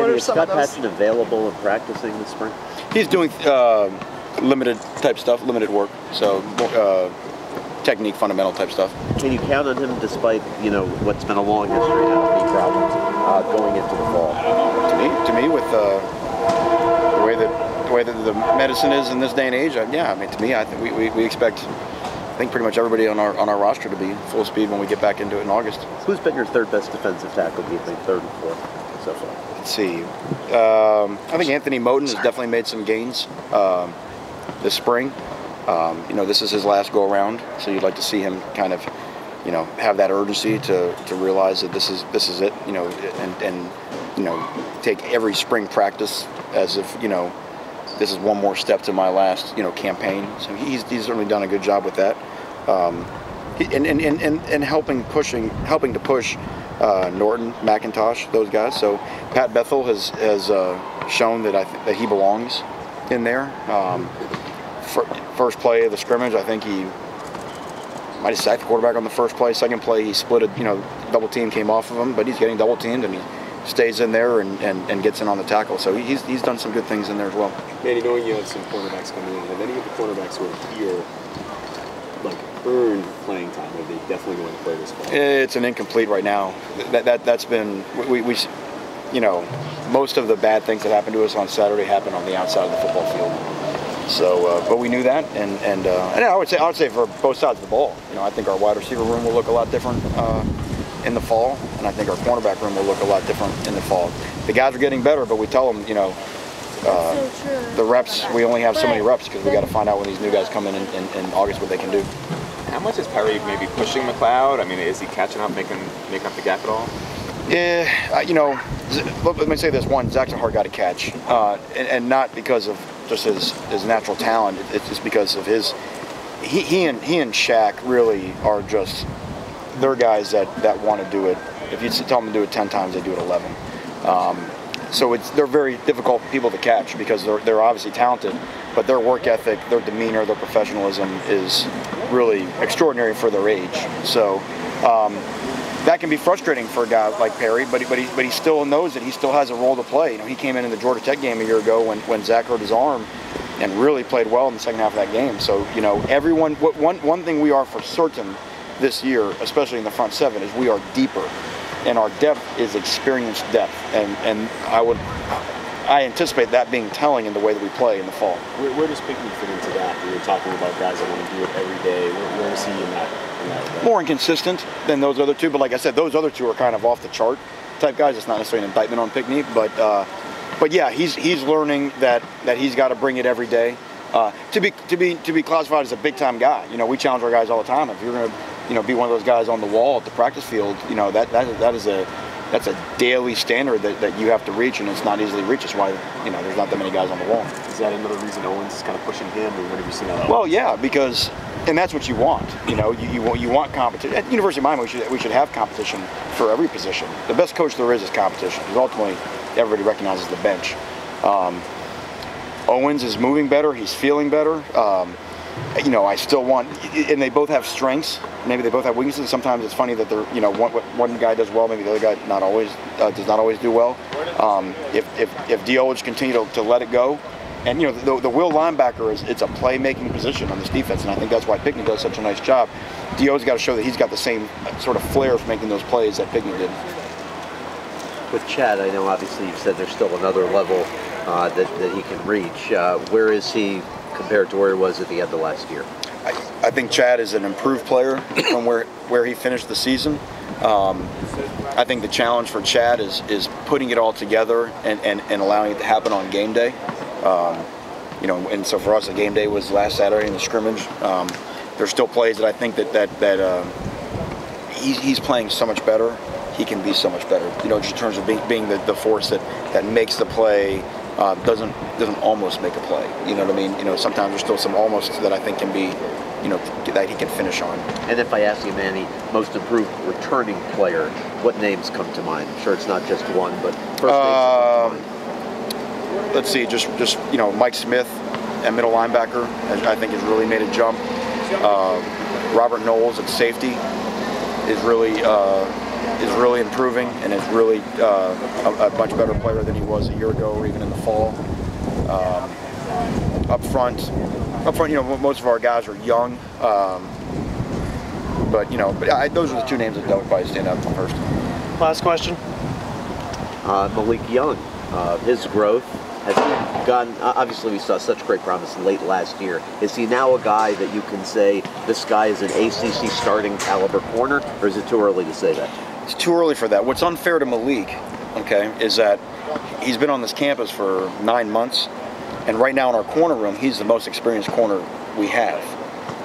Manny, is Scott Patchen available and practicing this spring? He's doing limited type stuff, limited work, so technique, fundamental type stuff. Can you count on him despite, you know, what's been a long history now of knee problems going into the fall? To me, with the way that the medicine is in this day and age, yeah, I mean, to me, I think we expect, I think, pretty much everybody on our roster to be full speed when we get back into it in August. Who's been your third best defensive tackle, do you think, third and fourth so far? Let's see. I think Anthony Moten has definitely made some gains this spring. You know, this is his last go around, so you'd like to see him kind of, you know, have that urgency to realize that this is it, you know, and you know, take every spring practice as if, you know, this is one more step to my last, you know, campaign. So he's certainly done a good job with that, and helping to push Norton, McIntosh, those guys. So Pat Bethel has shown that he belongs in there. First play of the scrimmage, I think he might have sacked the quarterback on the first play. Second play, he split it, you know, double team came off of him, but he's getting double teamed and he stays in there and gets in on the tackle. So he's done some good things in there as well. Manny, knowing you have some cornerbacks coming in, have any of the cornerbacks who are here like earned playing time? Are they definitely going to play this fall? It's an incomplete right now. That's been we you know, most of the bad things that happened to us on Saturday happened on the outside of the football field. So, but we knew that, and I would say for both sides of the ball, you know, I think our wide receiver room will look a lot different in the fall, and I think our cornerback room will look a lot different in the fall. The guys are getting better, but we tell them, you know, the reps, we only have so many reps because we got to find out when these new guys come in August what they can do. How much is Perry maybe pushing McLeod? I mean, is he catching up, making up the gap at all? Yeah, you know, let me say this: one, Zach's a hard guy to catch, and not because of just his natural talent. It's just because of his. He and Shaq really are just, they're guys that want to do it. If you tell them to do it 10 times, they do it 11. So they're very difficult people to catch because they're obviously talented, but their work ethic, their demeanor, their professionalism is really extraordinary for their age. So. That can be frustrating for a guy like Perry, but he still knows that he still has a role to play. You know, he came in the Georgia Tech game a year ago when Zach hurt his arm, and really played well in the second half of that game. So, you know, one thing we are for certain this year, especially in the front seven, is we are deeper, and our depth is experienced depth, and I anticipate that being telling in the way that we play in the fall. Where does Pinkney fit into that? We were talking about guys that want to do it every day. Where is he in that? More inconsistent than those other two, but like I said, those other two are kind of off the chart type guys. It's not necessarily an indictment on Pinkney, but yeah, he's learning that he's got to bring it every day to be classified as a big time guy. You know, we challenge our guys all the time. If you're going to, you know, be one of those guys on the wall at the practice field, you know, that's a daily standard that you have to reach, and it's not easily reached. That's why, you know, there's not that many guys on the wall. Is that another reason Owens is kind of pushing him, or what have you seen out of Well, yeah, because, and that's what you want. You know, you want competition. At the University of Miami, we should have competition for every position. The best coach there is competition, because ultimately everybody recognizes the bench. Owens is moving better. He's feeling better. You know, I still want, and they both have strengths. Maybe they both have weaknesses. Sometimes it's funny that they're, you know, one guy does well, maybe the other guy does not always do well. If Diaz continue to let it go, and you know the will linebacker it's a playmaking position on this defense, and I think that's why Pinkney does such a nice job. Diaz got to show that he's got the same sort of flair for making those plays that Pinkney did. With Chad, I know obviously you've said there's still another level that he can reach. Where is he compared to where he was at the end of last year? I think Chad is an improved player from where he finished the season. I think the challenge for Chad is putting it all together and allowing it to happen on game day. You know, and so for us, the game day was last Saturday in the scrimmage. There's still plays that I think that he's playing so much better. He can be so much better. You know, just in terms of being the force that makes the play. Doesn't almost make a play. You know what I mean? You know, sometimes there's still some almost that I think can be, you know, that he can finish on. And if I ask you, Manny, most improved returning player, what names come to mind? I'm sure it's not just one, but first names that come to mind. Let's see, just you know, Mike Smith, at middle linebacker, I think has really made a jump. Robert Knowles at safety is really is really improving and is really a much better player than he was a year ago or even in the fall. Up front, most of our guys are young, but those are the two names that would probably stand out first. Last question. Malik Young, his growth has gone. Obviously, we saw such great promise late last year. Is he now a guy that you can say this guy is an ACC starting caliber corner, or is it too early to say that? It's too early for that. What's unfair to Malik, okay, is that he's been on this campus for 9 months, and right now in our corner room, he's the most experienced corner we have.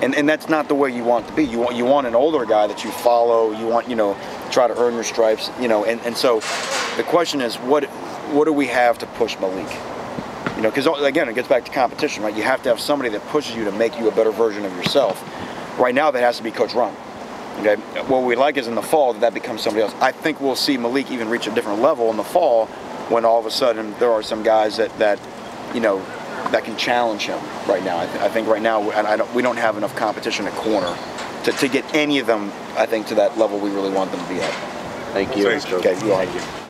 And that's not the way you want to be. You want an older guy that you follow. You want try to earn your stripes. And so the question is, what do we have to push Malik? Because again, it gets back to competition, right? You have to have somebody that pushes you to make you a better version of yourself. Right now, that has to be Coach Ron. Okay, what we like is in the fall that becomes somebody else. I think we'll see Malik even reach a different level in the fall when all of a sudden there are some guys that can challenge him. Right now, I think right now we don't have enough competition at corner to get any of them, I think, to that level we really want them to be at. Thank you. Okay, thank you.